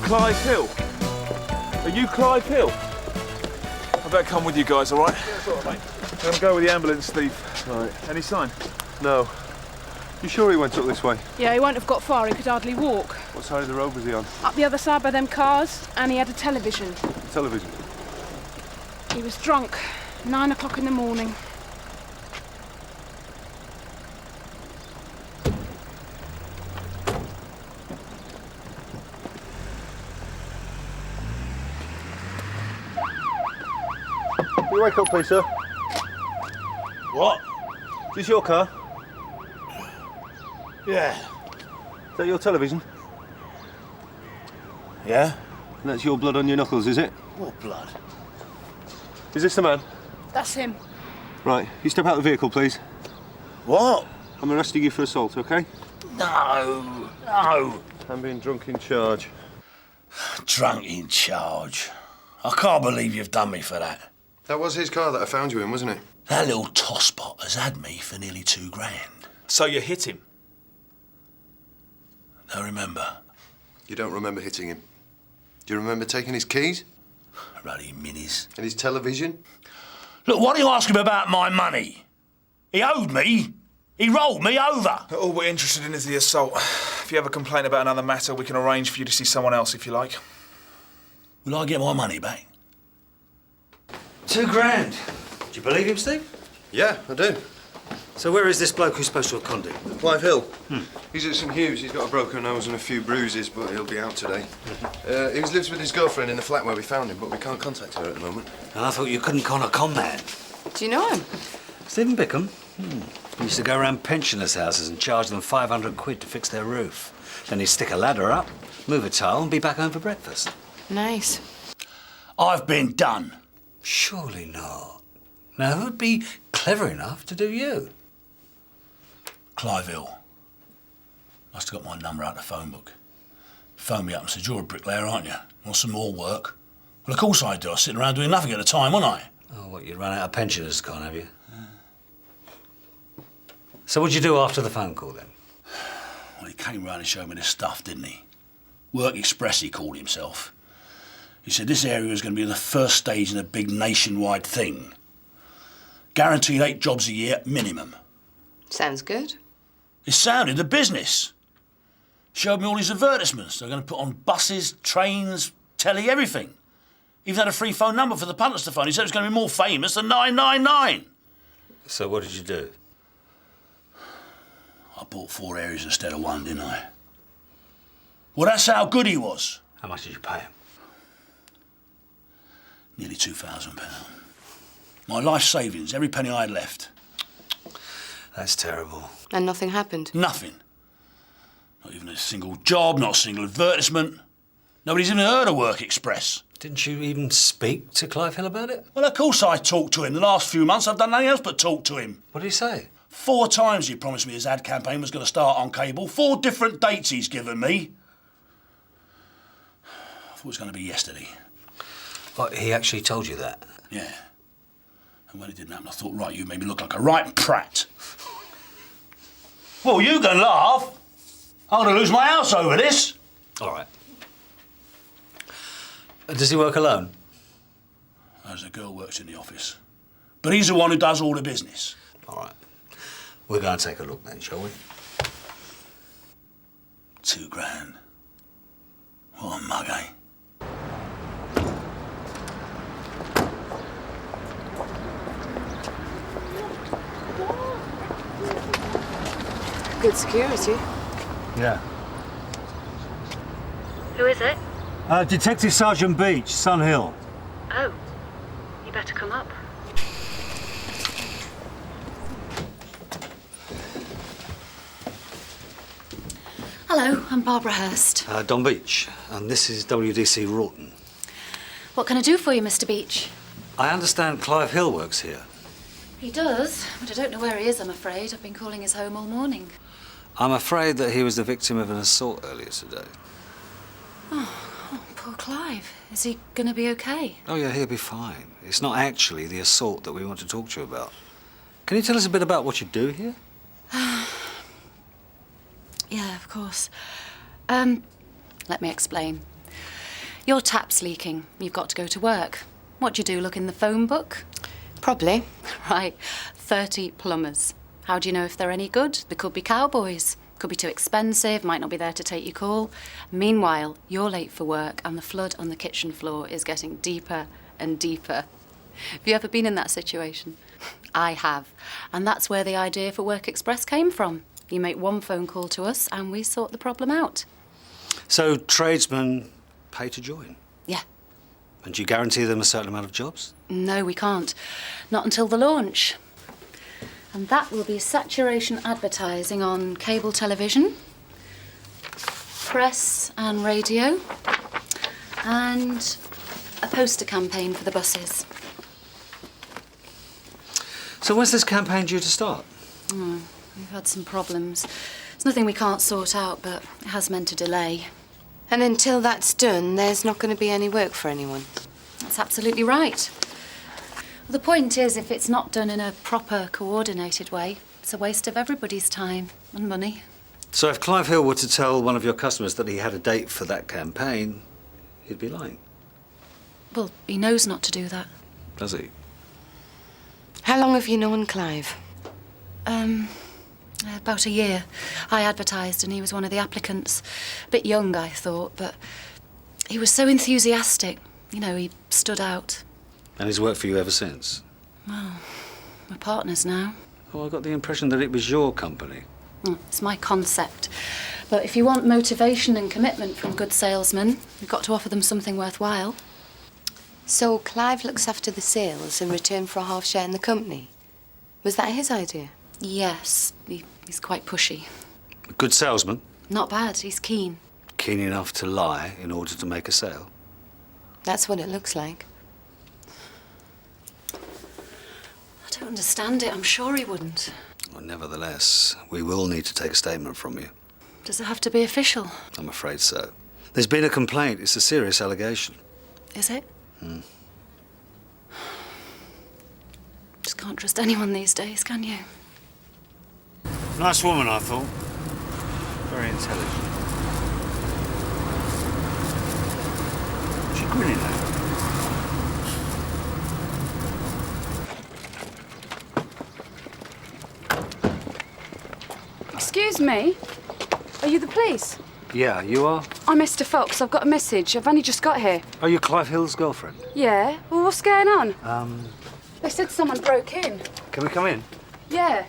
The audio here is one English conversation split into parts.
Clive Hill? Are you Clive Hill? I better come with you guys, all right? Yeah, that's all right, mate. I'm going to go with the ambulance, Steve. Right. Any sign? No. You sure he went up this way? Yeah, he won't have got far. He could hardly walk. What side of the road was he on? Up the other side by them cars, and he had a television. Television. He was drunk. 9 o'clock in the morning. Can you wake up, please, sir? What? Is this your car? Yeah. Is that your television? Yeah? And that's your blood on your knuckles, is it? What blood? Is this the man? That's him. Right, you step out of the vehicle, please. What? I'm arresting you for assault, OK? No, no. I'm being drunk in charge. Drunk in charge. I can't believe you've done me for that. That was his car that I found you in, wasn't it? That little tosspot has had me for nearly £2,000. So you hit him? Now remember. You don't remember hitting him? Do you remember taking his keys? Bloody minis. And his television? Look, why do you ask him about my money? He owed me. He rolled me over. All we're interested in is the assault. If you have a complaint about another matter, we can arrange for you to see someone else if you like. Will I get my money back? £2,000. Do you believe him, Steve? Yeah, I do. So where is this bloke who's supposed to have conned him? Clive Hill. He's at St Hugh's. He's got a broken nose and a few bruises, but he'll be out today. He lives with his girlfriend in the flat where we found him, but we can't contact her at the moment. And I thought you couldn't con a con man. Do you know him? Stephen Bickham? He used to go around pensioners' houses and charge them 500 quid to fix their roof. Then he'd stick a ladder up, move a tile and be back home for breakfast. Nice. I've been done. Surely not. Now, who'd be clever enough to do you? Clive Hill. Must have got my number out of the phone book. Phoned me up and said, "You're a bricklayer, aren't you? Want some more work?" Well, of course I do. I was sitting around doing nothing at the time, wasn't I? Oh, what, you run out of pensioners, Con, have you? So what'd you do after the phone call, then? Well, he came round and showed me this stuff, didn't he? Work Express, he called himself. He said this area was going to be the first stage in a big nationwide thing. Guaranteed 8 jobs a year, minimum. Sounds good. It sounded the business. Showed me all his advertisements. They're going to put on buses, trains, telly, everything. Even had a free phone number for the punters to phone. He said it was going to be more famous than 999. So what did you do? I bought 4 areas instead of 1, didn't I? Well, that's how good he was. How much did you pay him? Nearly £2,000. My life savings, every penny I had left. That's terrible. And nothing happened? Nothing. Not even a single job, not a single advertisement. Nobody's even heard of Work Express. Didn't you even speak to Clive Hill about it? Well, of course I talked to him. The last few months I've done nothing else but talk to him. What did he say? 4 times he promised me his ad campaign was going to start on cable. 4 different dates he's given me. I thought it was going to be yesterday. What, he actually told you that? Yeah. And when it didn't happen, I thought, right, you made me look like a right prat. Well, you can laugh. I'm going to lose my house over this. All right. Does he work alone? There's a girl works in the office. But he's the one who does all the business. All right. We'll go and take a look then, shall we? £2,000. What a mug, eh? Good security. Yeah. Who is it? Detective Sergeant Beech, Sun Hill. Oh, you better come up. Hello, I'm Barbara Hurst. Don Beech, and this is WDC Rawton. What can I do for you, Mr. Beech? I understand Clive Hill works here. He does, but I don't know where he is, I'm afraid. I've been calling his home all morning. I'm afraid that he was the victim of an assault earlier today. Oh, poor Clive. Is he going to be okay? Oh, yeah, he'll be fine. It's not actually the assault that we want to talk to you about. Can you tell us a bit about what you do here? Yeah, of course. Let me explain. Your tap's leaking. You've got to go to work. What do you do, look in the phone book? Probably. Right, 30 plumbers. How do you know if they're any good? They could be cowboys. Could be too expensive, might not be there to take your call. Meanwhile, you're late for work and the flood on the kitchen floor is getting deeper and deeper. Have you ever been in that situation? I have. And that's where the idea for Work Express came from. You make one phone call to us and we sort the problem out. So tradesmen pay to join? Yeah. And do you guarantee them a certain amount of jobs? No, we can't. Not until the launch. And that will be saturation advertising on cable television, press and radio, and a poster campaign for the buses. So when's this campaign due to start? We've had some problems. It's nothing we can't sort out, but it has meant a delay. And until that's done, there's not going to be any work for anyone. That's absolutely right. Well, the point is, if it's not done in a proper, coordinated way, it's a waste of everybody's time and money. So if Clive Hill were to tell one of your customers that he had a date for that campaign, he'd be lying. Well, he knows not to do that. Does he? How long have you known Clive? About a year. I advertised and he was one of the applicants. A bit young, I thought, but he was so enthusiastic. You know, he stood out. And he's worked for you ever since? We're partners now. Oh, I got the impression that it was your company. It's my concept. But if you want motivation and commitment from good salesmen, you've got to offer them something worthwhile. So Clive looks after the sales in return for a half share in the company. Was that his idea? Yes, he's quite pushy. A good salesman? Not bad, he's keen. Keen enough to lie in order to make a sale? That's what it looks like. I don't understand it, I'm sure he wouldn't. Well, nevertheless, we will need to take a statement from you. Does it have to be official? I'm afraid so. There's been a complaint. It's a serious allegation. Is it? Just can't trust anyone these days, can you? Nice woman, I thought. Very intelligent. What's she grinning at? Excuse me? Are you the police? Yeah, you are? I'm Mr. Fox. I've got a message. I've only just got here. Are you Clive Hill's girlfriend? Yeah? Well, what's going on? They said someone broke in. Can we come in? Yeah.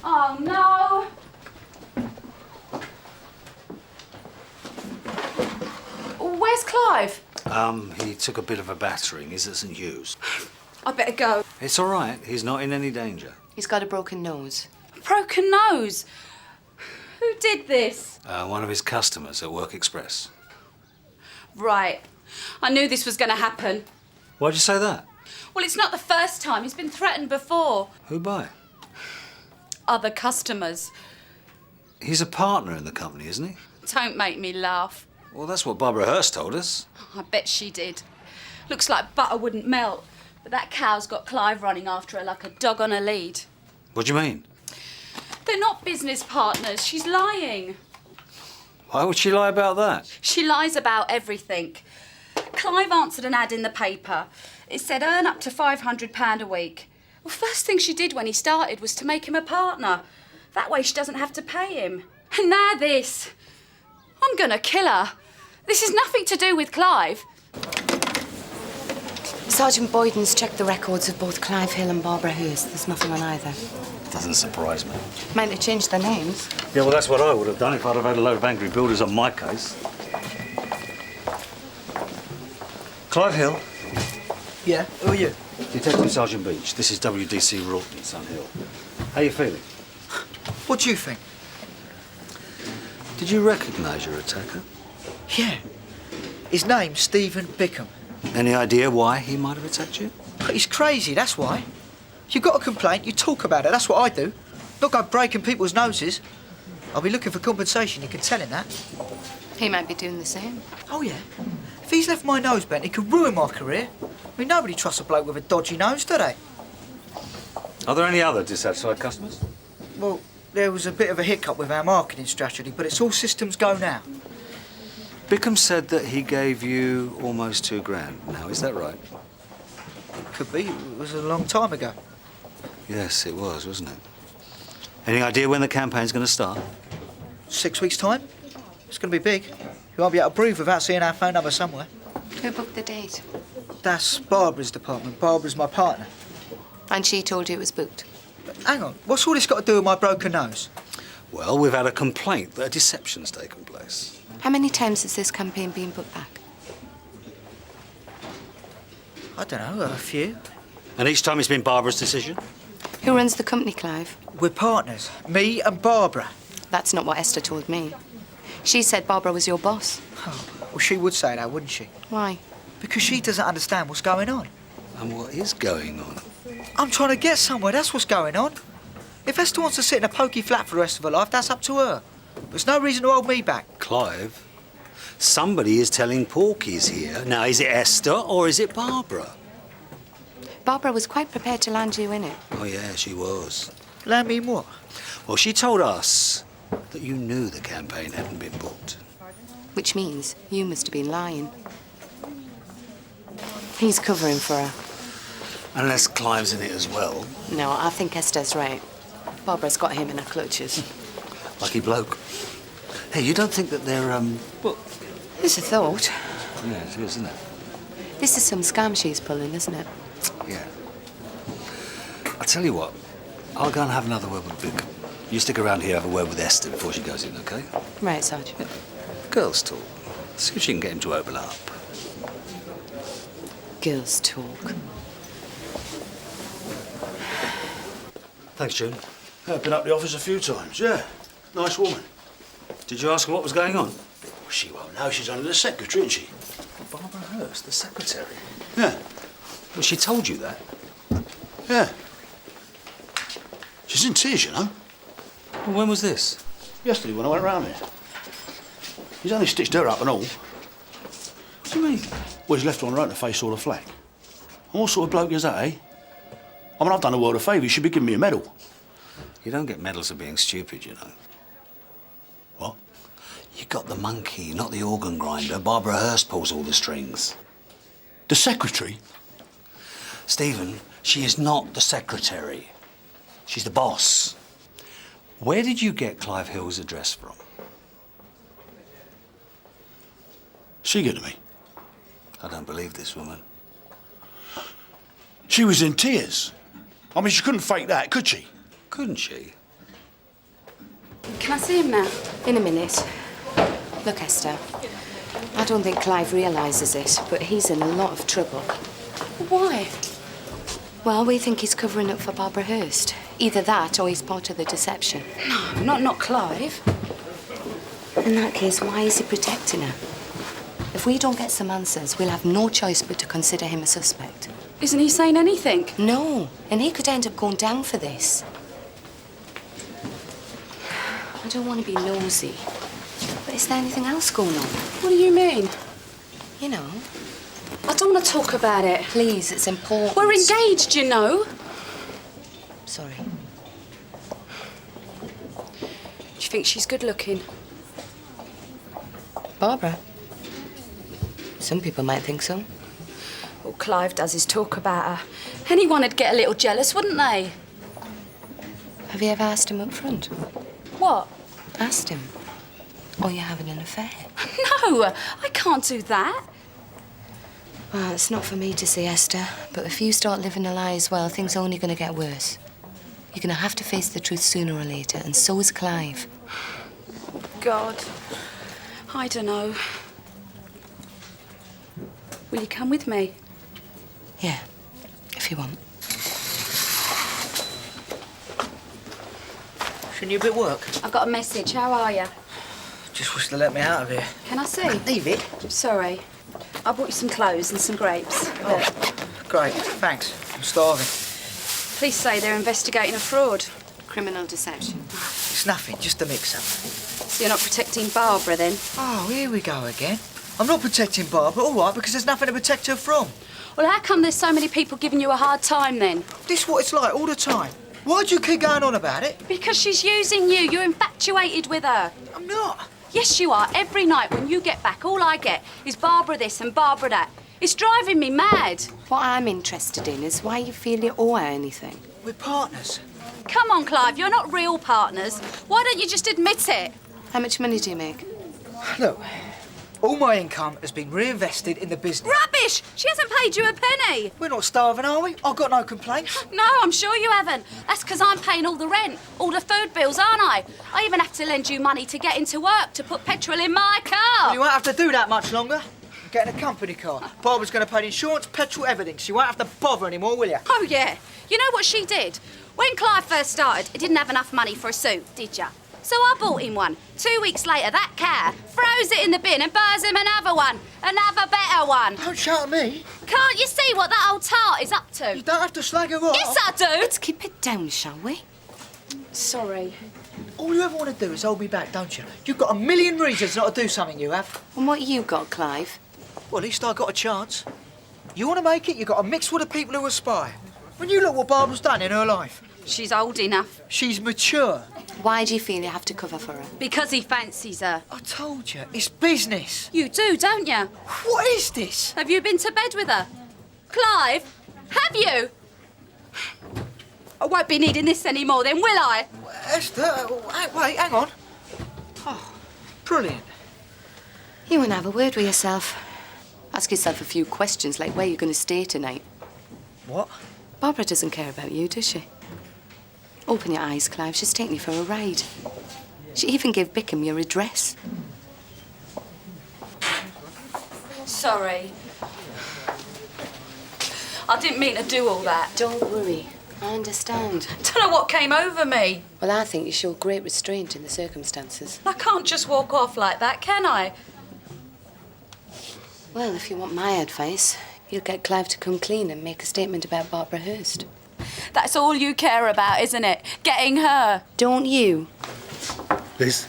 Oh, no! Where's Clive? He took a bit of a battering. He's at St. Hugh's. I better go. It's all right. He's not in any danger. He's got a broken nose. Broken nose? Who did this? One of his customers at Work Express. Right. I knew this was going to happen. Why'd you say that? Well, it's not the first time. He's been threatened before. Who by? Other customers. He's a partner in the company, isn't he? Don't make me laugh. Well, that's what Barbara Hurst told us. I bet she did. Looks like butter wouldn't melt. But that cow's got Clive running after her like a dog on a lead. What do you mean? They're not business partners. She's lying. Why would she lie about that? She lies about everything. Clive answered an ad in the paper. It said earn up to £500 a week. Well, first thing she did when he started was to make him a partner. That way she doesn't have to pay him. And now this. I'm gonna kill her. This is nothing to do with Clive. Sergeant Boyden's checked the records of both Clive Hill and Barbara Hurst. There's nothing on either. Doesn't surprise me. Might have changed their names. Yeah, well, that's what I would have done if I'd have had a load of angry builders on my case. Clive Hill. Yeah, who are you? Detective Sergeant Beech. This is WDC Rawton, Sun Hill. How you feeling? What do you think? Did you recognise your attacker? Yeah. His name's Stephen Bickham. Any idea why he might have attacked you? He's crazy, that's why. If you've got a complaint, you talk about it. That's what I do. Not go breaking people's noses. I'll be looking for compensation, you can tell him that. He might be doing the same. Oh, yeah? If he's left my nose bent, he could ruin my career. I mean, nobody trusts a bloke with a dodgy nose, do they? Are there any other dissatisfied customers? Well, there was a bit of a hiccup with our marketing strategy, but it's all systems go now. Bickham said that he gave you almost £2,000. Now, is that right? Could be. It was a long time ago. Yes, it was, wasn't it? Any idea when the campaign's going to start? 6 weeks' time. It's going to be big. You won't be able to breathe without seeing our phone number somewhere. Who booked the date? That's Barbara's department. Barbara's my partner. And she told you it was booked? But hang on, what's all this got to do with my broken nose? Well, we've had a complaint that a deception's taken place. How many times has this campaign been put back? I don't know, a few. And each time it's been Barbara's decision? Who runs the company, Clive? We're partners. Me and Barbara. That's not what Esther told me. She said Barbara was your boss. Oh, well, she would say that, wouldn't she? Why? Because she doesn't understand what's going on. And what is going on? I'm trying to get somewhere, that's what's going on. If Esther wants to sit in a pokey flat for the rest of her life, that's up to her. There's no reason to hold me back. Clive, somebody is telling porkies here. Now, is it Esther or is it Barbara? Barbara was quite prepared to land you in it. Oh, yeah, she was. Land me in what? Well, she told us that you knew the campaign hadn't been booked. Which means you must have been lying. He's covering for her. Unless Clive's in it as well. No, I think Esther's right. Barbara's got him in her clutches. Lucky bloke. Hey, you don't think that they're, well... It's a thought. Yeah, it is, isn't it? This is some scam she's pulling, isn't it? Yeah. I'll tell you what. I'll go and have another word with Vic. You stick around here, have a word with Esther before she goes in, OK? Right, Sarge. Yeah. Girls talk. See if she can get him to open up. Girls talk. Thanks, June. I've been up the office a few times, yeah. Nice woman. Did you ask her what was going on? Well, she won't know. She's only the secretary, isn't she? Barbara Hurst, the secretary. Yeah. Well, she told you that. Yeah. She's in tears, you know. Well, when was this? Yesterday when I went round there. He's only stitched her up and all. What do you mean? Well, he's left her on her own to face all the flak. And what sort of bloke is that, eh? I mean, I've done the world a favour. He should be giving me a medal. You don't get medals for being stupid, you know. What? You got the monkey, not the organ grinder. Barbara Hurst pulls all the strings. The secretary? Stephen, she is not the secretary. She's the boss. Where did you get Clive Hill's address from? She gave it to me. I don't believe this woman. She was in tears. I mean, she couldn't fake that, could she? Couldn't she? Can I see him now? In a minute. Look, Esther, I don't think Clive realises it, but he's in a lot of trouble. Why? Well, we think he's covering up for Barbara Hurst. Either that or he's part of the deception. No, not Clive. In that case, why is he protecting her? If we don't get some answers, we'll have no choice but to consider him a suspect. Isn't he saying anything? No, and he could end up going down for this. I don't want to be nosy, but is there anything else going on? What do you mean? You know. I don't want to talk about it. Please, it's important. We're engaged, you know. Sorry. Do you think she's good looking? Barbara? Some people might think so. All Clive does is talk about her. Anyone would get a little jealous, wouldn't they? Have you ever asked him up front? What? Asked him. Or you're having an affair? No, I can't do that. Well, it's not for me to say, Esther, but if you start living a lie as well, things are only going to get worse. You're going to have to face the truth sooner or later, and so is Clive. God, I don't know. Will you come with me? Yeah, if you want. Shouldn't you be at work? I've got a message. How are you? Just wish to let me out of here. Can I see? Leave it. Sorry. I bought you some clothes and some grapes. Oh, Look. great. Thanks. I'm starving. Police say they're investigating a fraud. Criminal deception. It's nothing, just a mix-up. So you're not protecting Barbara, then? Oh, here we go again. I'm not protecting Barbara, all right, because there's nothing to protect her from. Well, how come there's so many people giving you a hard time, then? This is what it's like all the time. Why do you keep going on about it? Because she's using you. You're infatuated with her. I'm not. Yes, you are. Every night when you get back, all I get is Barbara this and Barbara that. It's driving me mad. What I'm interested in is why you feel you owe her anything. We're partners. Come on, Clive, you're not real partners. Why don't you just admit it? How much money do you make? Look, all my income has been reinvested in the business. Rubbish! She hasn't paid you a penny. We're not starving, are we? I've got no complaints. No, I'm sure you haven't. That's because I'm paying all the rent, all the food bills, aren't I? I even have to lend you money to get into work, to put petrol in my car. Well, you won't have to do that much longer. I'm getting a company car. Barbara's going to pay the insurance, petrol, everything, so you won't have to bother anymore, will you? Oh, yeah. You know what she did? When Clive first started, he didn't have enough money for a suit, did ya? So I bought him one. 2 weeks later, that cat throws it in the bin and buys him another one. Another better one. Don't shout at me. Can't you see what that old tart is up to? You don't have to slag her off. Yes, I do. Let's keep it down, shall we? Sorry. All you ever want to do is hold me back, don't you? You've got a million reasons not to do something, you have. And what you got, Clive? Well, at least I got a chance. You want to make it, you got to mix with the people who aspire. When you look what Barbara's done in her life. She's old enough. She's mature. Why do you feel you have to cover for her? Because he fancies her. I told you, it's business. You do, don't you? What is this? Have you been to bed with her? Clive, have you? I won't be needing this anymore then, will I? Esther, wait, hang on. Oh, brilliant. You want to have a word with yourself. Ask yourself a few questions, like where you're going to stay tonight. What? Barbara doesn't care about you, does she? Open your eyes, Clive. She's taking you for a ride. She even gave Bickham your address. Sorry. I didn't mean to do all that. Don't worry. I understand. Don't know what came over me. Well, I think you show great restraint in the circumstances. I can't just walk off like that, can I? Well, if you want my advice, you'll get Clive to come clean and make a statement about Barbara Hurst. That's all you care about, isn't it? Getting her. Don't you? Liz?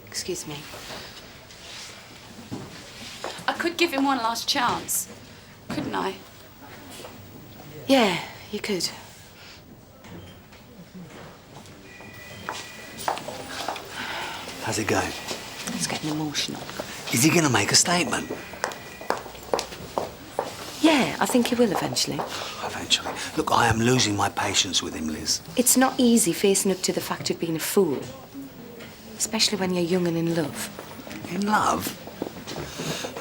Excuse me. I could give him one last chance, couldn't I? Yeah, you could. How's it going? It's getting emotional. Is he going to make a statement? Yeah, I think he will eventually. Eventually. Look, I am losing my patience with him, Liz. It's not easy facing up to the fact of being a fool. Especially when you're young and in love. In love?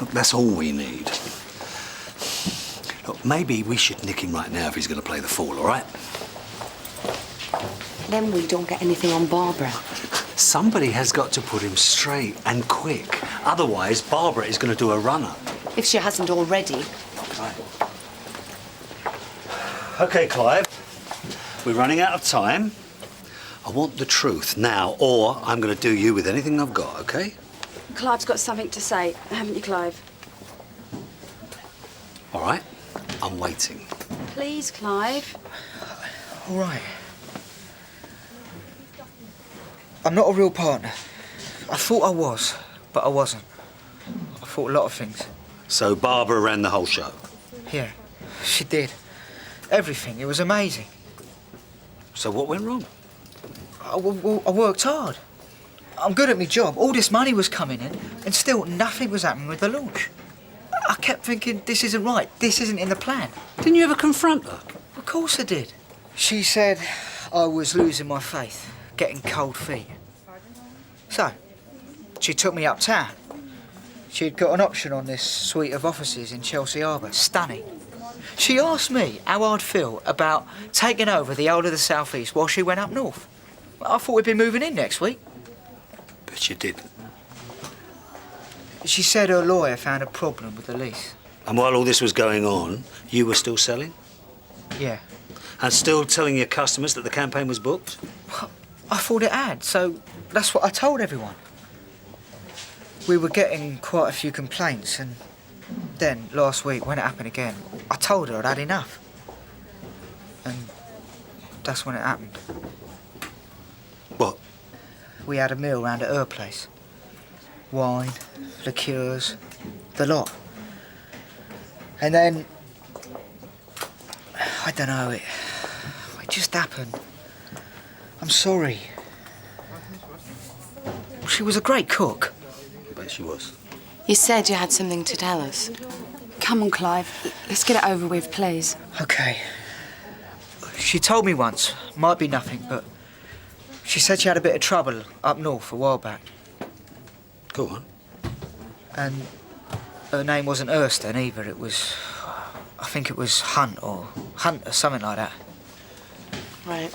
Look, that's all we need. Look, maybe we should nick him right now if he's going to play the fool, all right? Then we don't get anything on Barbara. Somebody has got to put him straight and quick. Otherwise, Barbara is going to do a runner. If she hasn't already. Right. OK, Clive. We're running out of time. I want the truth now, or I'm going to do you with anything I've got, OK? Clive's got something to say, haven't you, Clive? All right. I'm waiting. Please, Clive. All right. I'm not a real partner. I thought I was, but I wasn't. I thought a lot of things. So Barbara ran the whole show? Yeah, she did. Everything. It was amazing. So what went wrong? I worked hard. I'm good at my job. All this money was coming in, and still nothing was happening with the launch. I kept thinking, this isn't right. This isn't in the plan. Didn't you ever confront her? Of course I did. She said I was losing my faith, getting cold feet. So, she took me uptown. She'd got an option on this suite of offices in Chelsea Harbour. Stunning. She asked me how I'd feel about taking over the whole of the South East while she went up north. I thought we'd be moving in next week. But you didn't. She said her lawyer found a problem with the lease. And while all this was going on, you were still selling? Yeah. And still telling your customers that the campaign was booked? Well, I thought it had, so that's what I told everyone. We were getting quite a few complaints, and then last week, when it happened again, I told her I'd had enough. And that's when it happened. What? We had a meal round at her place. Wine, liqueurs, the lot. And then, I don't know, it just happened. I'm sorry. she was a great cook. I bet she was. You said you had something to tell us. Come on, Clive. Let's get it over with, please. OK. She told me once, might be nothing, but she said she had a bit of trouble up north a while back. Go on. And her name wasn't Erston either. It was, I think it was Hunt or something like that. Right.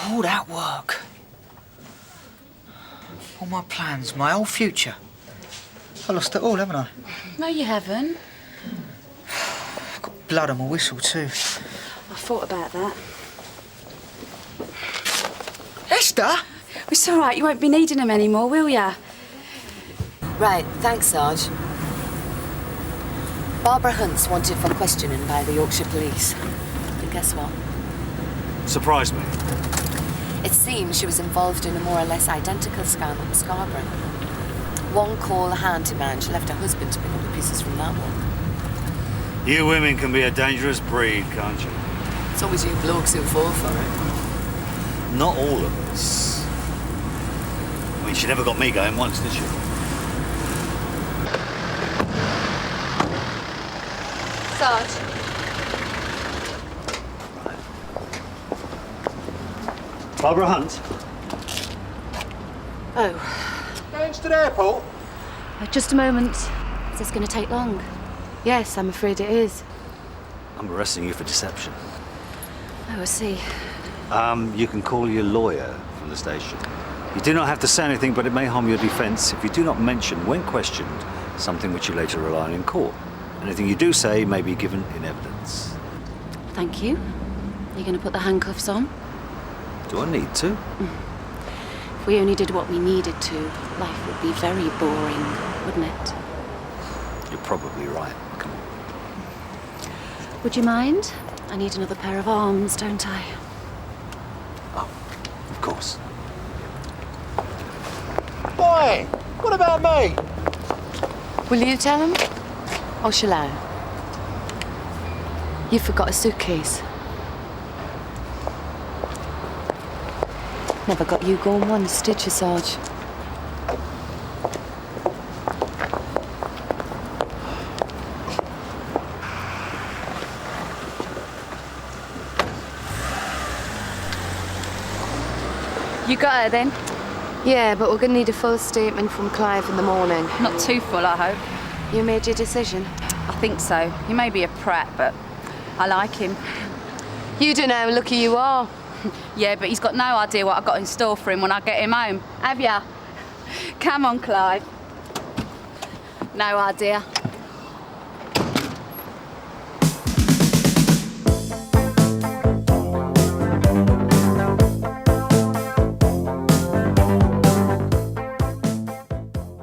All that work. All my plans, my whole future. I lost it all, haven't I? No, you haven't. I've got blood on my whistle too. I thought about that. Esther? It's all right. You won't be needing them anymore, will ya? Right, thanks, Sarge. Barbara Hunt's wanted for questioning by the Yorkshire Police. And guess what? Surprised me. It seems she was involved in a more or less identical scam at Scarborough. One call a handyman. She left her husband to pick up the pieces from that one. You women can be a dangerous breed, can't you? It's always you blokes who fall for it. Not all of us. I mean, she never got me going once, did she? Sarge. Barbara Hunt? Oh, Going to the airport? just a moment. Is this going to take long? Yes, I'm afraid it is. I'm arresting you for deception. Oh, I see. You can call your lawyer from the station. You do not have to say anything, but it may harm your defence if you do not mention, when questioned, something which you later rely on in court. Anything you do say may be given in evidence. Thank you. You going to put the handcuffs on? Do I need to? If we only did what we needed to, life would be very boring, wouldn't it? You're probably right. Come on. Would you mind? I need another pair of arms, don't I? Oh, of course. Boy, what about me? Will you tell him? Or shall I? You forgot a suitcase. Never got you going once, did you, Sarge? You got her then? Yeah, but we're going to need a full statement from Clive in the morning. Not too full, I hope. You made your decision? I think so. He may be a prat, but I like him. You don't know how lucky you are. Yeah, but he's got no idea what I've got in store for him when I get him home. Have ya? Come on, Clive. No idea.